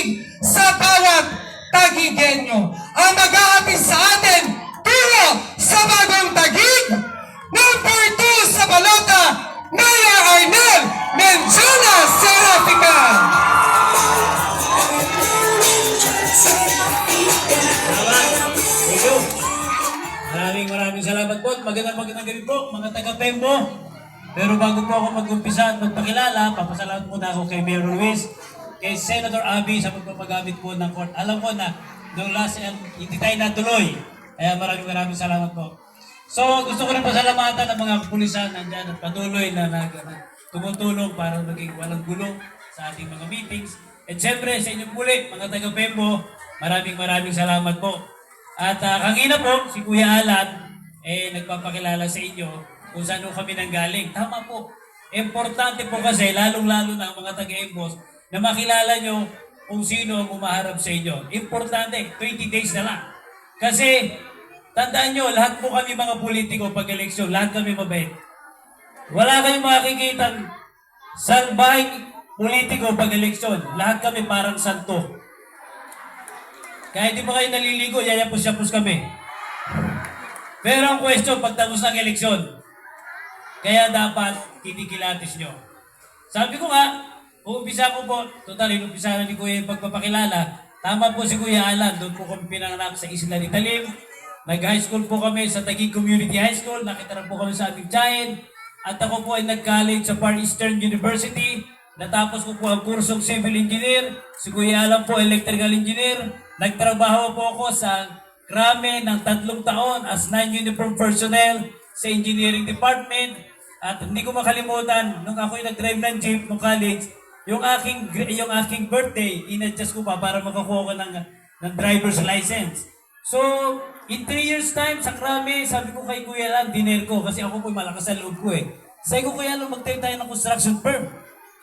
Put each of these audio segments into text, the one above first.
daigdig sa bawat Taguigenyo. Ang mag-aatid sa atin tungo sa bagong Taguig, number 2 sa balota, Mayor Arnel Menjola Serafica. Maraming salamat po. Magandang gabi po, mga taga-Pembo. Pero bago po ako mag-umpisa at magpakilala, papasalamat muna ako kay Mayor Luis, kay Senator Abby sa pagpapagamit po ng court. Alam ko na noong last year, hindi tayo natuloy. Kaya maraming salamat po. So, gusto ko rin pasalamatan ng mga kapulisan nandyan at patuloy na tumutulong para maging walang gulo sa ating mga meetings. At syempre, sa inyong muli, mga taga-Pembo, maraming salamat po. At kanina po, si Kuya Alan, nagpapakilala sa inyo kung saan kami nanggaling. Tama po. Importante po kasi, lalong-lalo na ang mga taga-Embos, na makilala nyo kung sino ang umaharap sa inyo. Importante, 20 days na lang. Kasi, tandaan nyo, lahat po kami mga politiko pag-eleksyon, lahat kami mabait. Wala kayong makikita salbahing politiko pag-eleksyon. Lahat kami parang santo. Kaya di ba kayo naliligo, yayapos-yapos kami. Pero ang question, pagtapos ng eleksyon, kaya dapat kinikilatis nyo. Sabi ko nga, uumpisa ko po, total, inumpisa na ni Kuya yung pagpapakilala. Tama po si Kuya Alan, doon po kami pinanganak sa Isla ni Talim. Nag-high school po kami sa Taguig Community High School, nakitara po kami sa aming tiyahin. At ako po ay nag-college sa Far Eastern University. Natapos ko po ang kursong Civil Engineer. Si Kuya Alan po, Electrical Engineer. Nagtrabaho po ako sa Krame ng 3 taon as non-uniform personnel sa Engineering Department. At hindi ko makalimutan, nung ako'y nag-drive ng jeep ng college, yung aking birthday, in-adjust ko pa para makakuha ko ng driver's license. So, in 3 years time, sa Krame, sabi ko kay Kuya Alan, diner ko, kasi ako po malakas sa loob ko eh. Sabi ko, Kuya Alan, magtayo tayo ng construction firm.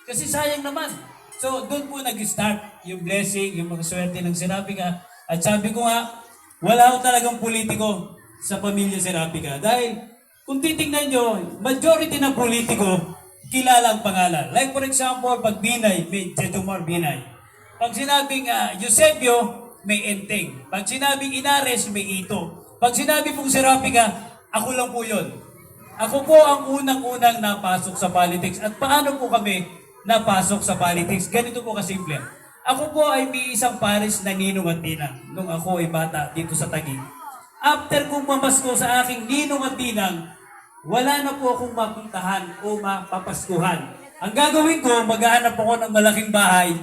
Kasi sayang naman. So, doon po nag-start yung blessing, yung mga swerte ng Serafica. At sabi ko nga, wala akong talagang politiko sa pamilya Serafica. Dahil, kung titingnan nyo, majority ng politiko, kilala ang pangalan. Like for example, pag Binay, may Jetumar Binay. Pag sinabing Eusebio, may Enteng. Pag sinabing Inares, may Ito. Pag sinabi pong Serafica, ako lang po yun. Ako po ang unang-unang napasok sa politics. At paano po kami napasok sa politics? Ganito po kasimple. Ako po ay may isang pares na ninong at tinang nung ako ay bata dito sa Taguig. After kong mamasko sa aking ninong at tinang, wala na po akong mapuntahan o mapapaskuhan. Ang gagawin ko, maghahanap ako ng malaking bahay